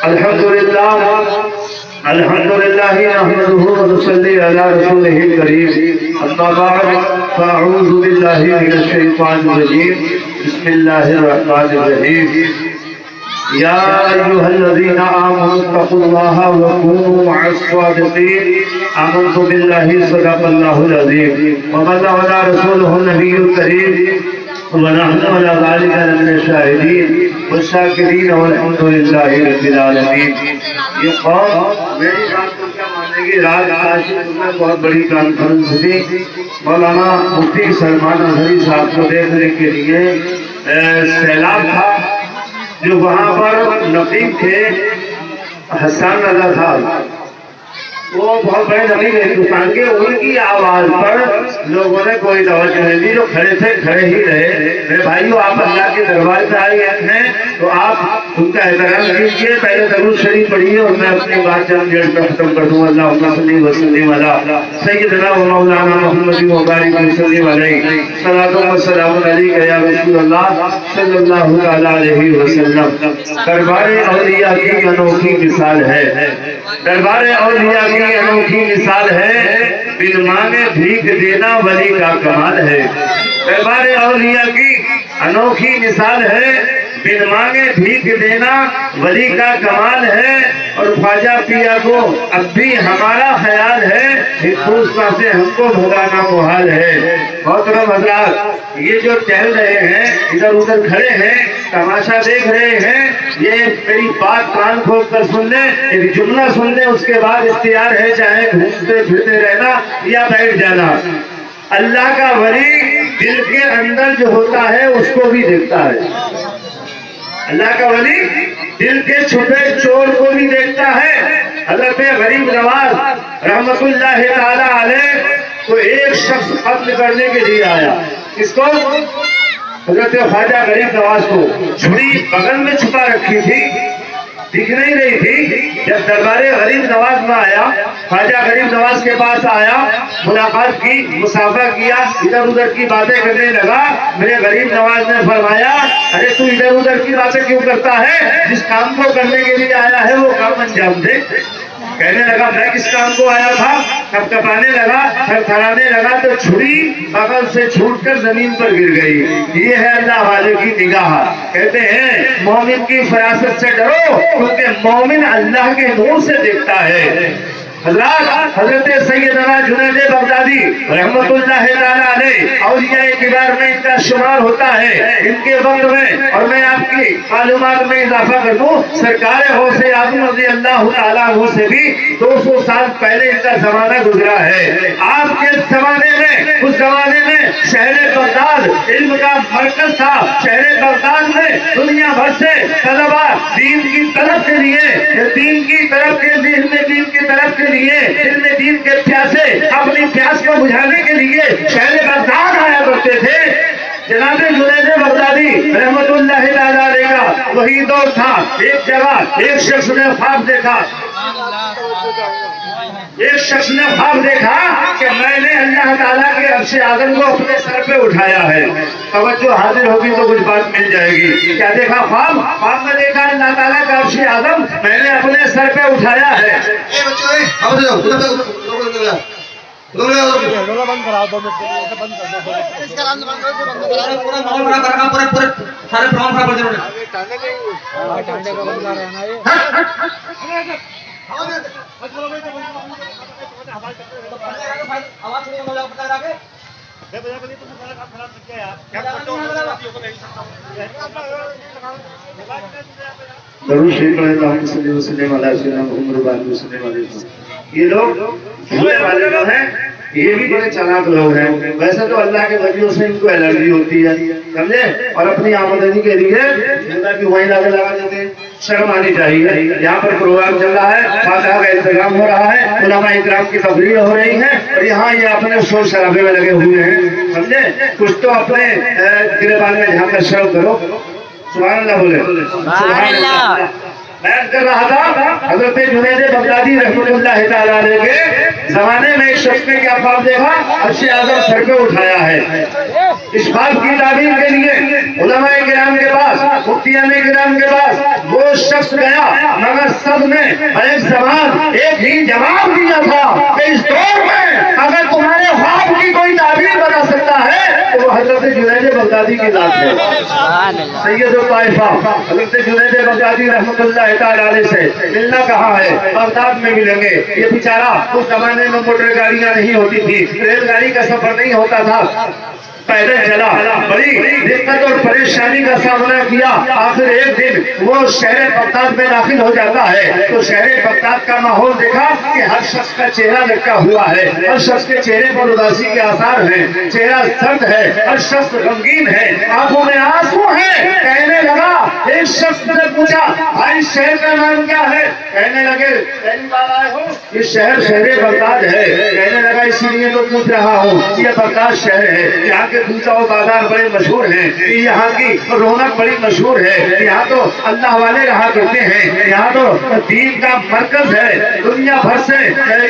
الحمدللہ نحمده ونصلی علی رسولہ الکریم اما بعد فاعوذ باللہ من الشیطان الرجیم بسم اللہ الرحمن الرحیم یا ایھا الذین آمنوا اتقوا اللہ وکونوا مع الصادقین آمنت باللہ صدق اللہ العظیم وبلغ رسولہ النبی الکریم ونحن على ذلك لمن الشاهدين والشاكرين والحمد لله رب العالمين. یہ قوم میری بات کو کیا مانے گی؟ رات عاشق میں بہت بڑی کانفرنس تھی. مولانا مفتی سلمان اظہری صاحب کو دیکھنے کے لیے سیلاب تھا جو وہاں پر نقیب تھے حسان رضا صاحب. وہ بہت بڑے نقیب ہندوستان کے. ان کی آواز پر لوگوں نے کوئی توجہ نہیں دی. جو کھڑے تھے کھڑے ہی رہے. میرے بھائیو آپ اللہ کے دربار پہ آئے ہیں تو آپ ان کا احترام کیجیے. پہلے درود شریف پڑھیے اور میں اپنی بات چند دیر میں ختم کر دوں. اللہم صلی وسلم علی سیدنا و مولانا محمد مبارک وسلم علیہ صلاۃ و سلام علیک یا رسول اللہ صلی اللہ علیہ وسلم. دربار اولیاء کی انوکھی مثال ہے. دربار اولیاء کی انوکھی مثال ہے. بن مانگے بھیک دینا ولی کا کمال ہے. دربار اولیاء کی انوکھی مثال ہے. بن مانگے بھیک دینا ولی کا کمال ہے. اور خواجہ پیا کو اب بھی ہمارا خیال ہے ہندوستان سے ہم کو بھگانا محال ہے. محترم حضرات یہ جو ٹہل رہے ہیں ادھر ادھر کھڑے ہیں تماشا دیکھ رہے ہیں یہ میری بات کان کھول کر سن لیں. ایک جملہ سن لیں اس کے بعد اختیار ہے چاہے گھومتے پھرتے رہنا یا بیٹھ جانا. اللہ کا ولی دل کے اندر جو ہوتا ہے اس کو بھی دیکھتا ہے. اللہ کا ولی دل کے چھپے چور کو بھی دیکھتا ہے. حضرت غریب نواز رحمت اللہ تعالی علیہ کو ایک شخص قتل کرنے کے لیے آیا. اس کو حضرت خواجہ غریب نواز کو چھری بغل میں چھپا رکھی تھی دکھ نہیں رہی تھی. جب دربار غریب نواز میں آیا خواجہ غریب نواز کے پاس آیا ملاقات کی مصافحہ کیا ادھر ادھر کی باتیں کرنے لگا. میرے غریب نواز نے فرمایا ارے تو ادھر ادھر کی باتیں کیوں کرتا ہے؟ جس کام کو کرنے کے لیے آیا ہے وہ کام انجام دے. کہنے لگا میں کس کام کو آیا تھا. کب کپانے لگا تھر تھرانے لگا تو چھری بغل سے چھوٹ کر زمین پر گر گئی. یہ ہے اللہ والے کی نگاہ. کہتے ہیں مومن کی فراست سے ڈرو کیونکہ مومن اللہ کے نور سے دیکھتا ہے. حضرات حضرت سیدنا جنید بغدادی رحمت اللہ تعالی علیہ اولیاء کبار میں ان کا شمار ہوتا ہے. ان کے وقت میں اور میں آپ کی معلومات میں اضافہ کر دوں سرکار غوث اعظم رضی اللہ تعالیٰ عنہ سے بھی 200 سال پہلے ان کا زمانہ گزرا ہے. آپ کے زمانے میں اس زمانے میں شہر بغداد علم کا مرکز تھا. شہر بغداد میں دنیا بھر سے طلبا دین کی طرف کے لیے دین کی طرف کے دین کی طرف کے لیے علم دین کے پیاسے اپنی پیاس کو بجھانے کے لیے شہر بغداد آیا کرتے تھے. جناب جنید بغدادی رحمت اللہ تعالی علیہ کا وہی دور تھا. ایک جگہ ایک شخص نے خواب دیکھا کہ میں نے اللہ تعالیٰ کے عرش اعظم کو اپنے سر پہ اٹھایا ہے. توجہ حاضر ہوگی تو کچھ بات مل جائے گی. کیا دیکھا خواب میں دیکھا اللہ تعالیٰ کا عرش اعظم میں نے اپنے سر پہ اٹھایا ہے. یہ لوگ جھوئے والے لوگ ہیں. یہ بھی بڑے چلاک لوگ ہیں. ویسے تو اللہ کے ولیوں سے ان کو الرجی ہوتی ہے سمجھے اور اپنی آمدنی کے لیے زندہ کی وہیں لگا دیتے ہیں. شرم آنی چاہیے. یہاں پر پروگرام چل رہا ہے فاتحہ کا انتظام ہو رہا ہے علماء اکرام کی تقریر ہو رہی ہے اور یہاں یہ اپنے شور شرابے میں لگے ہوئے ہیں سمجھے. کچھ تو اپنے گریبان میں جھانک کر شرم کرو. سبحان اللہ بولے. سبحان اللہ. بیان کر رہا تھا حضرت جنید بغدادی رحمت اللہ تعالی علیہ کے زمانے میں ایک شخص نے کیا خواب دیکھا عرش اعظم سر پہ اٹھایا ہے. اس بات کی تعبیر کے لیے علماء کرام کے پاس، مفتیان کرام کے پاس وہ شخص گیا، مگر سب نے ایک زبان ایک ہی جواب دیا تھا کہ اس دور میں اگر تمہارے خواب کی کوئی تعبیر بتا سکتا ہے تو وہ حضرت جنید بغدادی کی ذات ہے۔ سید الطائفہ حضرت جنید بغدادی رحمۃ اللہ تعالی علیہ سے ملنا کہاں ہے؟ بغداد میں ملیں گے۔ یہ بیچارہ اس زمانے میں موٹر گاڑیاں نہیں ہوتی تھی، ریل گاڑی کا سفر نہیں ہوتا تھا، پیدل چلا، بڑی دقت اور پریشانی کا سامنا کیا۔ آخر ایک دن وہ شہر بغداد میں داخل ہو جاتا ہے تو شہر بغداد کا ماحول دیکھا کہ ہر شخص کا چہرہ لٹکا ہوا ہے، ہر شخص کے چہرے پر اداسی کے آثار ہیں، چہرہ سرد ہے، ہر شخص غمگین ہے، آنکھوں میں آنسو ہے۔ کہنے لگا، ایک شخص سے پوچھا، بھائی شہر کا نام کیا ہے؟ کہنے لگے، پہلی بار آئے ہو؟ یہ شہر بغداد ہے۔ کہنے لگا، اسی لیے تو پوچھ رہا ہوں، یہ بغداد شہر ہے، یہاں کے دوسرا بازار بڑے مشہور ہیں، یہاں کی رونق بڑی مشہور ہے، یہاں تو اللہ والے رہا کرتے ہیں، یہاں تو دین کا مرکز ہے، دنیا بھر سے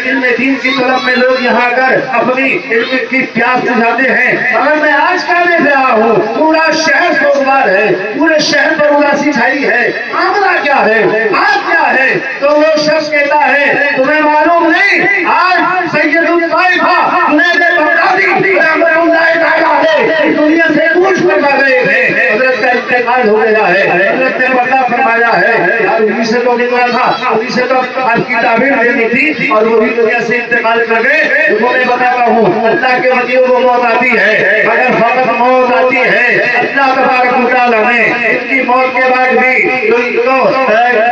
علم دین کی طرف میں لوگ یہاں کر اپنی علم کی پیاس بجھاتے ہیں۔ مگر میں آج کیا دیکھ رہا ہوں، پورا شہر سوگوار ہے، پورے شہر پر اداسی چھائی ہے، معاملہ کیا ہے، آج کیا ہے؟ تو وہ شخص کہتا ہے، تمہیں معلوم نہیں آج سید الطائفہ جنید بغدادی رحمۃ اللہ تعالی دنیا سے پوچھ کر گئے ہیں، حضرت کا انتقال ہو گیا ہے، حضرت نے وعدہ فرمایا ہے، یار انہی سے تو نکلا تھا، انہی سے تو آپ کی تعبیر دینی تھی، اور وہی دنیا سے انتقال کر گئے۔ میں بتاتا ہوں، اللہ کے ولیوں کو موت آتی ہے، مگر فقط موت آتی ہے اللہ تبارک و تعالیٰ نے ان کی موت کے بعد بھی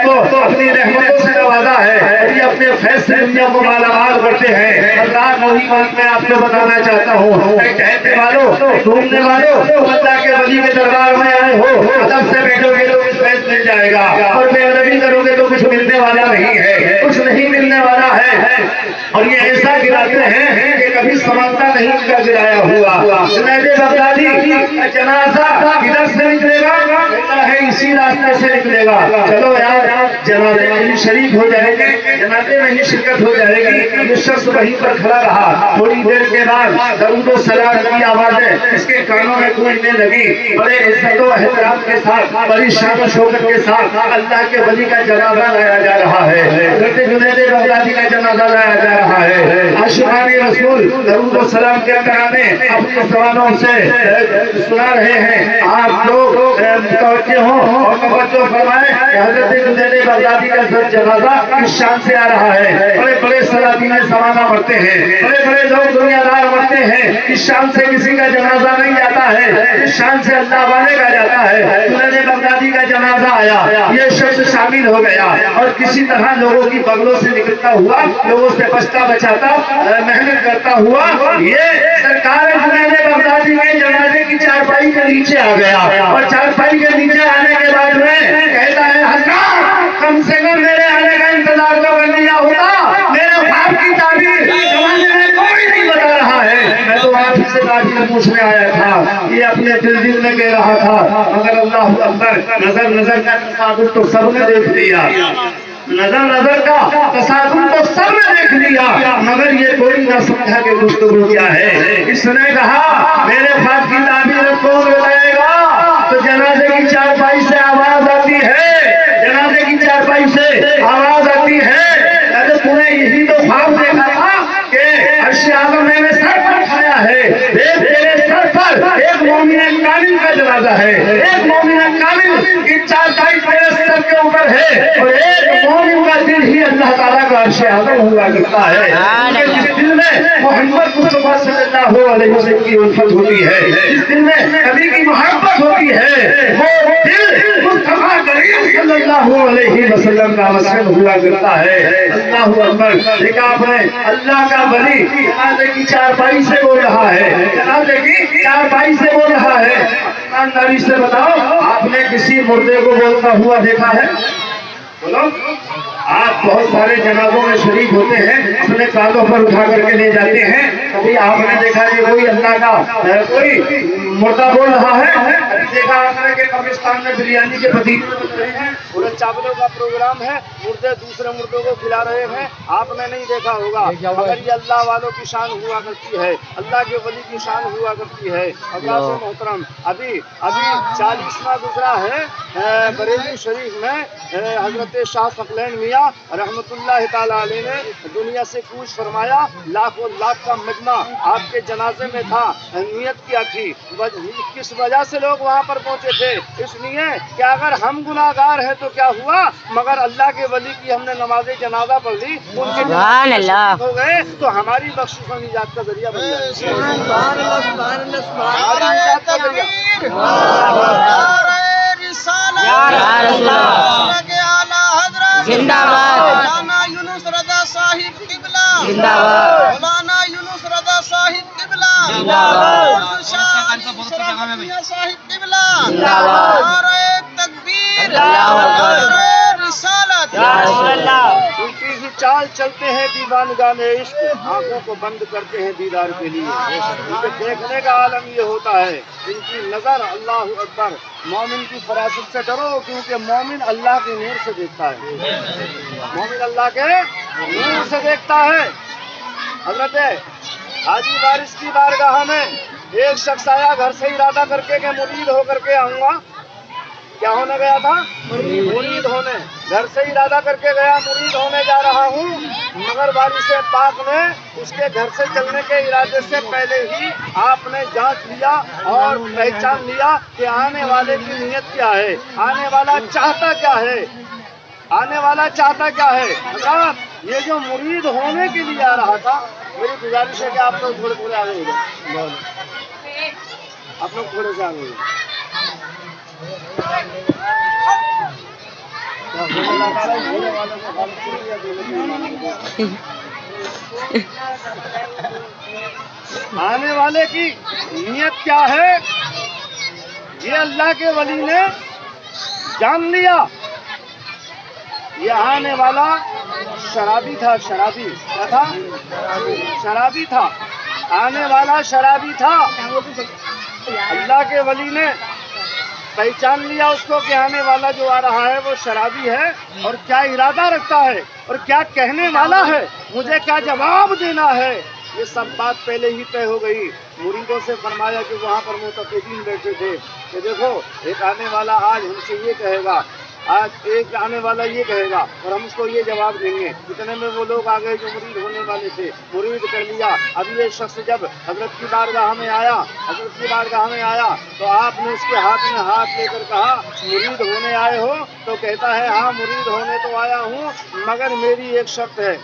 تو اپنی رحمتوں سے نوازا ہے، یہ اپنے فیض سے دنیا کو مالا مال کرتے ہیں۔ اللہ وہی بات میں آپ کو بتانا چاہتا ہوں، کہتے والوں، ڈھونڈنے والوں، تم اللہ کے ولی کے دربار میں آئے ہو، ادب سے بیٹھو گے تو کچھ فیض مل جائے گا، اور بے ادبی کرو گے تو کچھ ملنے والا نہیں ہے، کچھ نہیں ملنے والا ہے۔ اور یہ ایسا گراتے ہیں کہ کبھی سمجھتا نہیں کا گرایا ہوا۔ جنید بغدادی کا جنازہ کدھر سے نکلے گا؟ کہتا ہے اسی راستے سے نکلے گا۔ چلو یار، جنازے میں ہی شریک ہو جائیں گے، جنازے میں ہی شرکت ہو جائے گی۔ یہ شخص وہیں پر کھڑا رہا، تھوڑی دیر کے بعد درود و سلام کی آوازیں اس کے کانوں میں گونجنے لگی، بڑے عزت و احترام کے ساتھ، بڑی شان و شوکت کے ساتھ اللہ کے ولی کا جنازہ لایا جا رہا ہے، حضرت جنید بغدادی کا جنازہ لایا جا رہا ہے۔ عاشقان رسول درود و سلام کے کرانے اپنی زبانوں سے سنا رہے ہیں، آپ لوگ متوجہ ہوں اور توجہ فرمائیں کہ حضرت جنید بغدادی کا جنازہ کس شان سے آ رہا ہے۔ بڑے بڑے سلاطین زمانہ مرتے ہیں، بڑے بڑے لوگ دنیا دار مرتے ہیں، اس شان سے کسی کا جنازہ نہیں جاتا ہے، اس شان سے اللہ والے کا جاتا ہے۔ جنید بغدادی کا جنازہ آیا، یہ شخص شامل ہو گیا اور کسی طرح لوگوں کی بغلوں سے نکلتا ہوا، لوگوں سے بچتا بچاتا، محنت کرتا ہوا، یہ سرکار جنید بغدادی کے جنازے کی چارپائی کے نیچے آ گیا، اور چارپائی کے نیچے آنے کے بعد میں کہتا ہے، حضرت کم سے کم میرے آنے کا انتظار تو کر لیا ہوتا، میرے خواب کی تعبیر زمانے میں کوئی نہیں بتا رہا ہے، میں تو آپ سے تعبیر پوچھنے آیا تھا، یہ اپنے دل میں کہہ رہا تھا، مگر اللہ اکبر، نظر کا تصادم تو سب نے دیکھ لیا، نظر کا تصادم تو سب نے دیکھ لیا، مگر یہ کوئی نہ سمجھا کہ گفتگو کیا ہے۔ اس نے کہا، میرے خواب کی تعبیر کون بتائے گا؟ تو جنازے کی چارپائی سے آواز آتی ہے، جنازے کی چارپائی سے آواز آتی ہے، اگر تو نے یہی تو خواب دیکھا تھا کہ عرش اعظم میں سر پر کھڑا ہے، ایک تیرے سر پر ایک مومن کامل کا جنازہ ہے، ایک مومن کامل کی چارپائی تیرے سر کے اوپر ہے، اور ایک مومن کا دل ہی اللہ تعالیٰ کا عرش اعظم ہوا کرتا ہے، جس دل میں محمد مصطفیٰ صلی اللہ علیہ وسلم کی الفت ہوتی ہے، جس دل میں نبی کی محبت ہوتی ہے، وہ دل مصطفیٰ کریم صلی اللہ علیہ وسلم کا مسکن ہوا کرتا ہے۔ اللہ اکبر، دیکھا آپ نے، اللہ کا ولی جنازے کی چارپائی سے بول رہا ہے، جنازے کی چارپائی سے بول رہا ہے۔ ایمانداری سے بتاؤ، آپ نے کسی مردے کو بولتا ہوا دیکھا ہے؟ بولو، آپ بہت سارے جنازوں میں شریک ہوتے ہیں، اپنے کاندھوں پر اٹھا کر کے لے جاتے ہیں، ابھی آپ نے دیکھا یہ کوئی اللہ کا کوئی مردہ بول رہا ہے؟ دیکھا آپ نے کہ پاکستان میں بریانی کے پتیلے ہیں، پورے چاولوں کا پروگرام ہے، مردے دوسرے مردوں کو کھلا رہے ہیں، آپ نے نہیں دیکھا ہوگا، مگر یہ اللہ والوں کی شان ہوا کرتی ہے، اللہ کے ولی کی شان ہوا کرتی ہے۔ اللہ سے محترم ابھی 40واں گزرا ہے بریلی شریف میں، حضرت شاہ ثقلین میاں رحمۃ اللہ تعالی علیہ نے دنیا سے کوچ فرمایا، لاکھوں لاکھ کا مجمع آپ کے جنازے میں تھا۔ نیت کیا تھی، کس وجہ سے لوگ وہاں پر پہنچے تھے؟ اس لیے کہ اگر ہم گناہ گار ہیں تو کیا ہوا، مگر اللہ کے ولی کی ہم نے نماز جنازہ پڑھ لی، ان کے جنازے ہو گئے تو ہماری بخشش و نجات کا ذریعہ بن جائے۔ زندہ باد مولانا یونس رضا صاحب قبلہ، زندہ باد مولانا یونس رضا صاحب قبلہ، زندہ باد شاہ صاحب قبلہ، زندہ باد نعرہ تکبیر، نعرہ رسالت، یا رسول اللہ۔ الٹی سی چال چلتے ہیں دیوانگان عشق، آنکھوں کو بند کرتے ہیں دیدار کے لیے، ان کے دیکھنے کا عالم یہ ہوتا ہے، ان کی نظر اللہ اکبر۔ مومن کی فراست سے ڈرو، کیونکہ مومن اللہ کے نور سے دیکھتا ہے، مومن اللہ کے نور سے دیکھتا ہے۔ حضرت حاجی وارث کی بارگاہ میں ایک شخص آیا گھر سے ارادہ کر کے کہ مرید ہو کر کے آؤں گا۔ کیا ہونے گیا تھا؟ مرید ہونے۔ گھر سے ارادہ کر کے گیا مرید ہونے جا رہا ہوں، مگر وارث پاک نے اس کے گھر سے چلنے کے ارادے سے پہلے ہی آپ نے جانچ لیا اور پہچان لیا کہ آنے والے کی نیت کیا ہے، آنے والا چاہتا کیا ہے، آنے والا چاہتا کیا ہے۔ حضرات یہ جو مرید ہونے کے لیے آ رہا تھا، میری گزارش ہے کہ آپ لوگ تھوڑے آگے ہو جائیں، آپ لوگ تھوڑے سے آگے ہو جائیں۔ آنے والے کی نیت کیا ہے یہ اللہ کے ولی نے جان لیا۔ یہ آنے والا شرابی تھا، شرابی کیا تھا؟ شرابی تھا، آنے والا شرابی تھا۔ اللہ کے ولی نے پہچان لیا اس کو کہ آنے والا جو آ رہا ہے وہ شرابی ہے، اور کیا ارادہ رکھتا ہے اور کیا کہنے والا ہے، مجھے کیا جواب دینا ہے، یہ سب بات پہلے ہی طے ہو گئی۔ مریدوں سے فرمایا کہ وہاں پر معتقدین بیٹھے تھے کہ دیکھو ایک آنے والا آج ہم سے یہ کہے گا، آج ایک آنے والا یہ کہے گا اور ہم اس کو یہ جواب دیں گے۔ اتنے میں وہ لوگ آ گئے جو مرید ہونے والے تھے، مرید کر لیا۔ ابھی یہ شخص جب حضرت کی بارگاہ میں آیا، حضرت کی بارگاہ میں آیا تو آپ نے اس کے ہاتھ میں ہاتھ لے کر کہا مرید ہونے آئے ہو؟ تو کہتا ہے ہاں مرید ہونے تو آیا ہوں، مگر میری ایک شرط ہے۔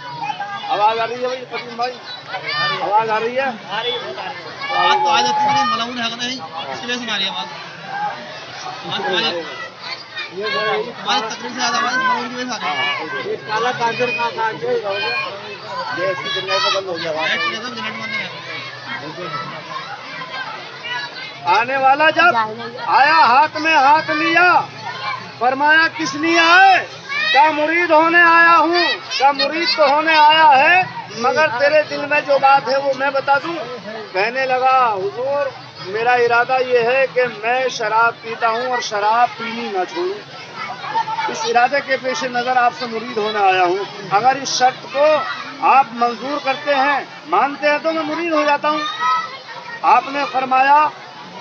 آواز آ رہی ہے بھائی قدیم بھائی؟ آواز آ رہی ہے؟ آنے والا جب آیا ہاتھ میں ہاتھ لیا، فرمایا کس لیے آئے؟ کیا مرید ہونے آیا ہوں؟ کیا مرید تو ہونے آیا ہے، مگر تیرے دل میں جو بات ہے وہ میں بتا دوں۔ کہنے لگا حضور میرا ارادہ یہ ہے کہ میں شراب پیتا ہوں اور شراب پینی نہ چھوڑوں، اس ارادے کے پیش نظر آپ سے مرید ہونے آیا ہوں۔ اگر اس شرط کو آپ منظور کرتے ہیں، مانتے ہیں تو میں مرید ہو جاتا ہوں۔ آپ نے فرمایا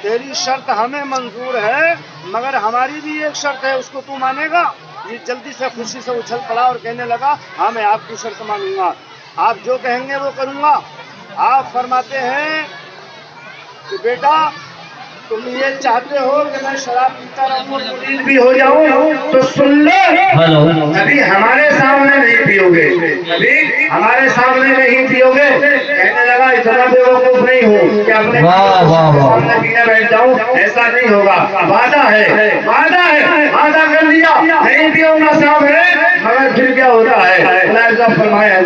تیری شرط ہمیں منظور ہے، مگر ہماری بھی ایک شرط ہے، اس کو تو مانے گا؟ یہ جلدی سے خوشی سے اچھل پڑا اور کہنے لگا ہاں میں آپ کی شرط مانوں گا، آپ جو کہیں گے وہ کروں گا۔ آپ فرماتے ہیں کہ بیٹا تم یہ چاہتے ہو کہ میں شراب پیتا رہوں اور مرید بھی ہو جاؤں تو سن لو، ابھی ہمارے سامنے نہیں پیو گے، ابھی ہمارے سامنے نہیں پیو گے۔ کہنے لگا اتنا بیوقوف نہیں ہوں کہ اپنے سامنے پینے بیٹھ جاؤں، ایسا نہیں ہوگا، وعدہ ہے، وعدہ ہے، وعدہ کر لیا نہیں پیوں گا سامنے، مگر پھر کیا ہوتا ہے؟ فرمایا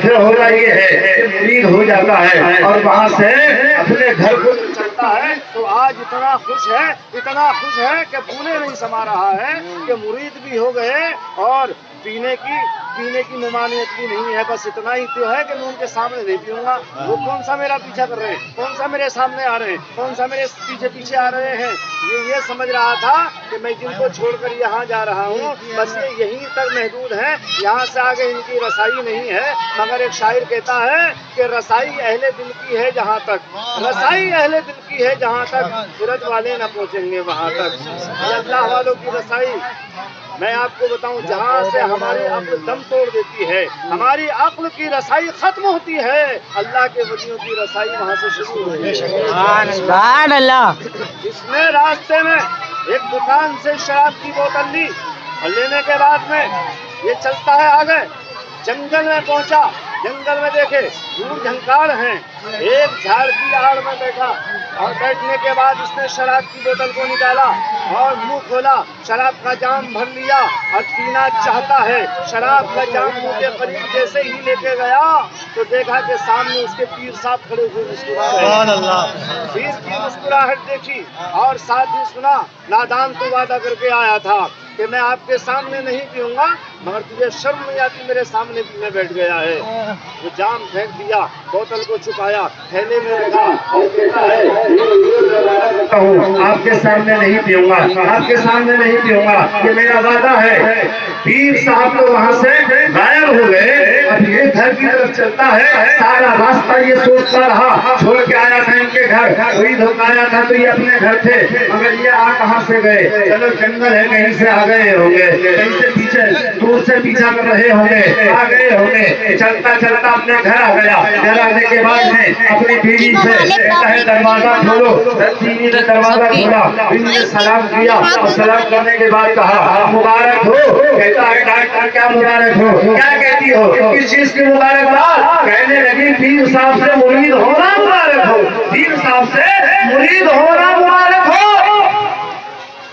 پھر ہو رہا یہ ہے کہ مرید ہو جاتا ہے اور وہاں سے اپنے گھر کو چلتا ہے۔ تو آج اتنا خوش ہے، اتنا خوش ہے کہ بھولے نہیں سما رہا ہے کہ مرید بھی ہو گئے اور پینے کی پینے کی ممانعت بھی نہیں ہے، بس اتنا ہی تو ہے کہ میں ان کے سامنے نہیں پیوں گا۔ وہ کون سا میرا پیچھا کر رہے ہیں، کون سا میرے سامنے آ رہے ہیں، کون سا میرے پیچھے پیچھے آ رہے ہیں، یہ سمجھ رہا تھا کہ میں جن کو چھوڑ کر یہاں جا رہا ہوں بس یہ یہیں تک محدود ہے، یہاں سے آگے ان کی رسائی نہیں ہے۔ مگر ایک شاعر کہتا ہے کہ رسائی اہل دل کی ہے جہاں تک، رسائی اہل دل کی ہے جہاں تک، سورت والے نہ پہنچیں گے وہاں تک۔ اللہ والوں کی رسائی میں آپ کو بتاؤں جہاں سے ہماری عقل دم توڑ دیتی ہے، ہماری عقل کی رسائی ختم ہوتی ہے، اللہ کے ولیوں کی رسائی وہاں سے شروع ہوتی ہے۔ سبحان اللہ۔ اس نے راستے میں ایک دکان سے شراب کی بوتل لی اور لینے کے بعد میں یہ چلتا ہے آگے، جنگل میں پہنچا، جنگل میں دیکھے دور جھنکار ہیں، ایک جھاڑ کی آڑ میں بیٹھا اور بیٹھنے کے بعد اس نے شراب کی بوتل کو نکالا اور منہ کھولا، شراب کا جام بھر لیا اور پینا چاہتا ہے۔ شراب کا جام منہ کے قریب جیسے ہی لے کے گیا تو دیکھا کہ سامنے اس کے پیر صاحب کھڑے ہوئے مسکرا رہے ہیں۔ پیر کی مسکراہٹ دیکھی اور ساتھ ہی سنا، نادان تو وعدہ کر کے آیا تھا کہ میں آپ کے سامنے نہیں پیوں گا، مگر تجھے شرم نہیں آتی میرے سامنے پینے بیٹھ گیا ہے۔ وہ جام پھینک دیا، بوتل کو چھپایا، تھیلے میں رکھا اور کہتا ہے آپ کے سامنے نہیں پیوں گا، آپ کے سامنے نہیں پیوں گا، یہ میرا وعدہ ہے۔ پیر صاحب تو وہاں سے غائب ہو گئے، اب یہ گھر کی طرف چلتا ہے، سارا راستہ یہ سوچتا رہا، چھوڑ کے آیا تھا ان کے گھر، وہی دھوکایا تھا تو یہ اپنے گھر تھے، مگر یہ آ کہاں سے گئے؟ چلو جنگل ہے کہیں سے آ گئے ہوں گے، کہیں سے پیچھے دور سے پیچھا کر رہے ہوں گے، آ گئے ہوں گے۔ چلتا چلتا اپنے گھر آ گیا، گھر آنے کے بعد میں اپنی بیوی سے کہتا ہے دروازہ کھولو، بیوی نے دروازہ کھولا، بیوی نے سلام کیا اور سلام کرنے کے بعد کہا مبارک ہو۔ کہتا ہے ڈاکٹر کیا مبارک ہو، کیا کہتی ہو، کس چیز کی مبارکباد؟ کہنے لگی پیر صاحب سے مرید ہونا مبارک ہو، پیر صاحب سے مرید ہونا مبارک ہو۔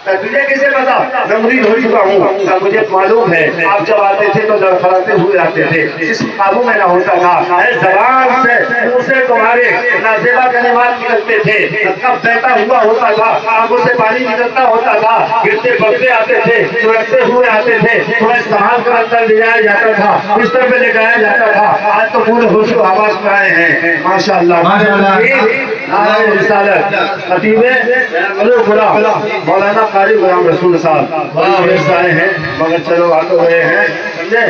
تجھے کسے پتا میں مرید ہو چکا ہوں؟ مجھے معلوم ہے آپ جب آتے تھے تو لڑکھڑاتے ہوئے آتے تھے، جس قابو میں نہ ہوتا تھا، زبان سے منہ سے تمہارے نازیبا کلمات نکلتے تھے، کب بہتا ہوا ہوتا تھا، آنکھوں سے پانی نکلتا ہوتا تھا، گرتے پڑتے آتے تھے، لڑکتے ہوئے آتے تھے، تمہیں سنبھال کر اندر لے جایا جاتا تھا، بستر پہ لٹایا جاتا تھا۔ آج تو پورے ہوش و حواس میں آئے ہیں، ماشاء اللہ۔ خطیب مولانا قاری غلام رسول صاحب آئے ہیں، مگر چلو آ تو گئے ہیں، سمجھے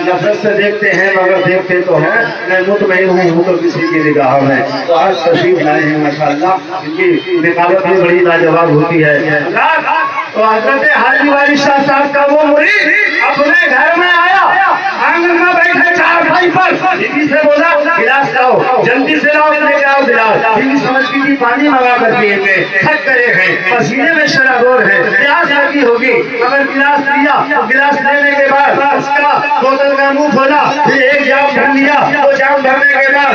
نفرت سے دیکھتے ہیں مگر دیکھتے تو ہیں، میں مطمئن ہوں تو کسی کی نگاہ میں۔ تو آج تشریف لائے ہیں ماشاءاللہ، ان کی نقابت بھی بڑی لاجواب ہوتی ہے۔ تو حضرت حاجی والی شاہ صاحب کا وہ مرید اپنے گھر میں آیا، آنگن میں بیٹھے چارپائی پر، بیوی سے بولا گلاس لاؤ، جلدی سے لاؤ، لے کے آؤ گلاس۔ بیوی سمجھتی تھی پانی منگا کر دیے تھے، تھک گئے ہیں، پسینے میں شرابور ہے، پیاس لگی ہوگی، مگر گلاس لیا، گلاس لینے کے بعد اس کا بوتل کا منہ کھولا، پھر ایک جام بھر لیا، وہ جام بھرنے کے بعد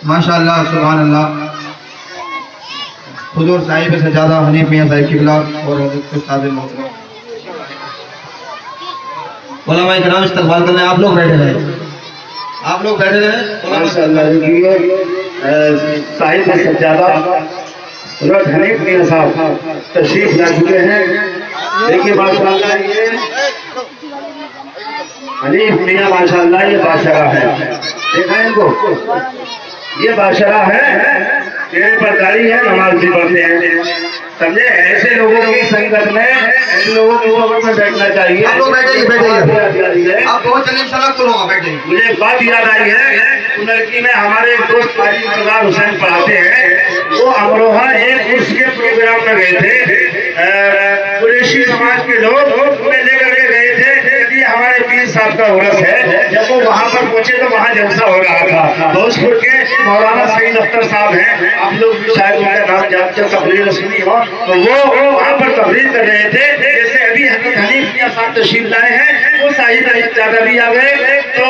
ماشاء اللہ سبحان اللہ۔ حضور صاحب سجادہ حنیف میاں صاحب قبلہ اور حضرت استاد محترم علماء کرام استقبال کر رہے ہیں، آپ لوگ بیٹھے رہے، آپ لوگ بیٹھے رہے۔ ماشاء اللہ صاحب سجادہ حضرت حنیف میاں صاحب تشریف لا چکے ہیں۔ دیکھیے ماشاء اللہ یہ حنیف میاں ماشاء اللہ یہ بادشاہ ہے، دیکھا ان کو، یہ بادشاہ ہے، چہرے پر داڑھی ہے، نماز بھی پڑھتے ہیں، سمجھے؟ ایسے لوگوں کی سنگت میں ایسے لوگوں کی صحبت میں بیٹھنا چاہیے۔ آپ لوگ بیٹھے بیٹھے آپ بہت چلیے انشاءاللہ تو لوگ بیٹھے۔ مجھے ایک بات یاد آئی ہے، لڑکی میں ہمارے ایک دوست قاری مرتضیٰ حسین پڑھاتے ہیں، وہ امروہہ ایک اس کے پروگرام میں گئے تھے، قریشی سماج کے لوگ انہیں لے کر کے گئے تھے کہ یہ ہمارے پیر صاحب کا عرس ہے۔ جب وہ وہاں پر پہنچے تو وہاں جلسہ ہو رہا تھا، بھوجپور کے مولانا سعید اختر صاحب ہیں، آپ لوگ بھی شاید ان کا نام جانتے ہو، تقریر سنی ہو، تو وہ وہاں پر تقریر کر رہے تھے، جیسے ابھی حضرت حنیف میاں صاحب تشریف لائے ہیں، وہ صاحب سجادہ بھی آ گئے، تو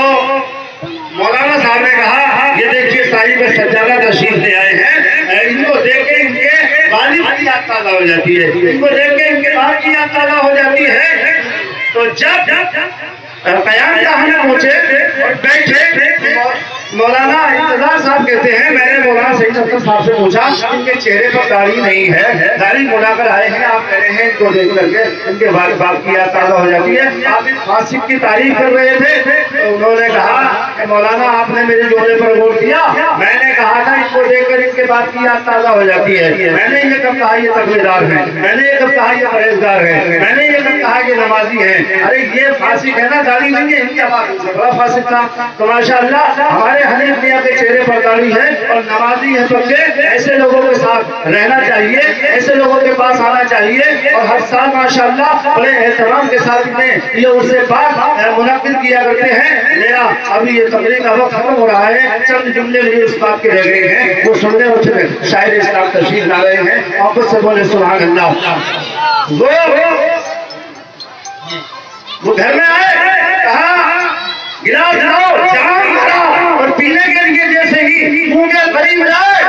مولانا صاحب نے کہا یہ دیکھیے صاحب سجادہ تشریف لے آئے ہیں، ان کو دیکھ کے ان کے والد کی یاد تازہ ہو جاتی ہے، ان کو دیکھ کے ان کے باپ کی یاد تازہ ہو جاتی ہے۔ تو جب قیام گاہ میں پہنچے اور بیٹھے مولانا انتظار صاحب کہتے ہیں میں نے مولانا سعید اختر صاحب سے پوچھا ان کے چہرے پر داڑھی نہیں ہے، داڑھی مڑا کر آئے ہیں، آپ کہہ رہے ہیں ان کو دیکھ کر کے ان کے بعد باپ کی یاد تازہ ہو جاتی ہے، آپ اس فاسق کی تعریف کر رہے تھے تو انہوں نے کہا کہ مولانا آپ نے میرے جوڑے پر غور کیا، میں نے کہا تھا ان کو دیکھ کر ان کے باپ کی یاد تازہ ہو جاتی ہے، میں نے یہ کب کہا یہ تقوی دار ہیں، میں نے یہ کب کہا یہ پرہیزگار ہیں، میں نے یہ کب کہا کہ نمازی ہیں، ارے یہ فاسق ہے نا، داڑھی نہیں ہے ان کے باپ سے بڑا فاسق تھا۔ تو ماشاءاللہ ہمارے حنیف میاں کے چہرے پر داڑھی ہے اور نمازی ہے پکے، ایسے لوگوں کے ساتھ رہنا چاہیے، ایسے لوگوں کے پاس آنا چاہیے اور ہر سال ماشاءاللہ بڑے احترام کے ساتھ میں یہ عرص پاک منعقد کیا کرتے ہیں۔ میرا ابھی یہ تقریر کا وقت ختم ہو رہا ہے، چند جملے مجھے اس بات کے رہ گئے ہیں وہ سننے اور شاعر اسلام تشریف لا رہے ہیں، واپس سے بولے سبحان اللہ۔ وہ گھر میں آئے، کہا گلاس لاؤ، جام بھرا اور پینے کے لیے جیسے ہی منہ کے قریب جائے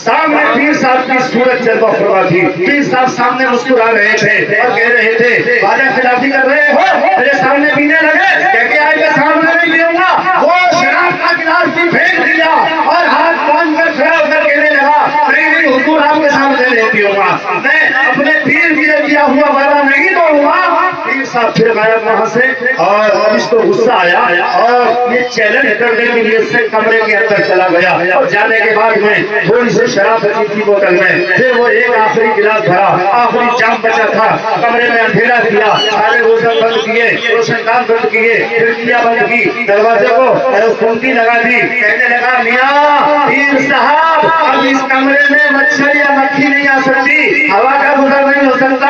سامنے پیر صاحب کی صورت جلوہ فرما تھی، پیر صاحب سامنے مسکرا رہے تھے اور کہہ رہے تھے واجہ خلافی کر رہے ہو، میرے سامنے پینے لگے، کہہ کے آئے کہ سامنے نہیں پیوں گا، وہ شراب کا گلاس بھی پھینک دیا اور ہاتھ باندھ کر کھڑا ہو کر کہنے لگا نہیں حضور آپ کے سامنے نہیں پیوں گا، میں اپنے پیر کے دیا ہوا وعدہ نہیں توڑوں گا۔ پیر صاحب پھر غائب وہاں سے اور اس کو غصہ آیا اور یہ چیلنج کرنے کے لیے سے کمرے کے اندر چلا گیا اور جانے کے بعد میں تھوڑی سی شراب رکھی تھی بوتل میں، پھر وہ ایک آخری گلاس بھرا، آخری جام بچا تھا، کمرے میں اندھیرا کیا، سارے روشن بند کیے، روشن دان بند کیے، کھڑکیاں بند کی، دروازے کو کنڈی لگا دی، کہنے لگا میاں پیر صاحب اب اس کمرے میں مچھر یا مکھی نہیں آ سکتی، ہوا کا گزر نہیں ہو سکتا،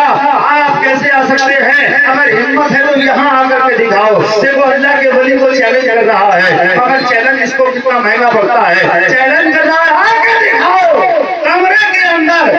آپ کیسے آ سکتے ہیں؟ اگر ہمت ہے تو یہاں آ کر کے دکھاؤ۔ دیکھو اللہ کے ولی کو چیلنج کر رہا ہے، مگر چیلنج اس کو کتنا مہنگا پڑتا ہے، چیلنج کر رہا ہے آ کے دکھاؤ۔ کمرے کے اندر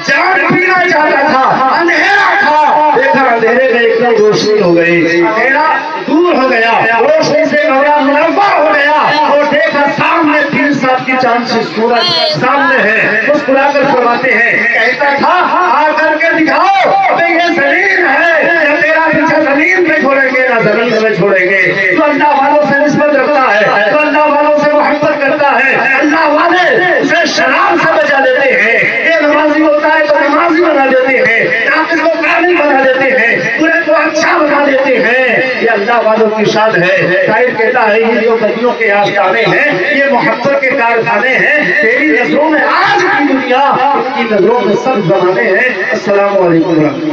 جان پینا چاہتا تھا، اندھیرا تھا، دیکھا اندھیرے میں ایک دم روشنی ہو گئی، اندھیرا دور ہو گیا، روشنی سے کمرہ منور ہو گیا اور دیکھا سامنے پیر صاحب کی چاند سی صورت سامنے ہے، مسکرا کر فرماتے ہیں کہتا تھا آ کر کے دکھاؤ، ابھی یہ زمین ہے، تیرا پیچھا زمین میں چھوڑیں گے نہ زمین میں چھوڑیں گے۔ تو اللہ والوں سے نسبت رکھتا ہے، تو اللہ والوں سے محبت کرتا ہے، اللہ والے اسے شراب سے بچا دیتے ہیں، یہ نمازی ہوتا ہے تو نمازی بنا دیتے ہیں، ناقص کو کامل بنا دیتے ہیں، برے کو اچھا بنا دیتے ہیں، یہ اللہ والوں کی شان ہے۔ شاعر کہتا ہے یہ جو بدیوں کے آستانے ہیں یہ محبت کے کارخانے ہیں، تیری نظروں میں آج کی دنیا ان کی نظروں میں سب زمانے ہیں۔ السلام علیکم۔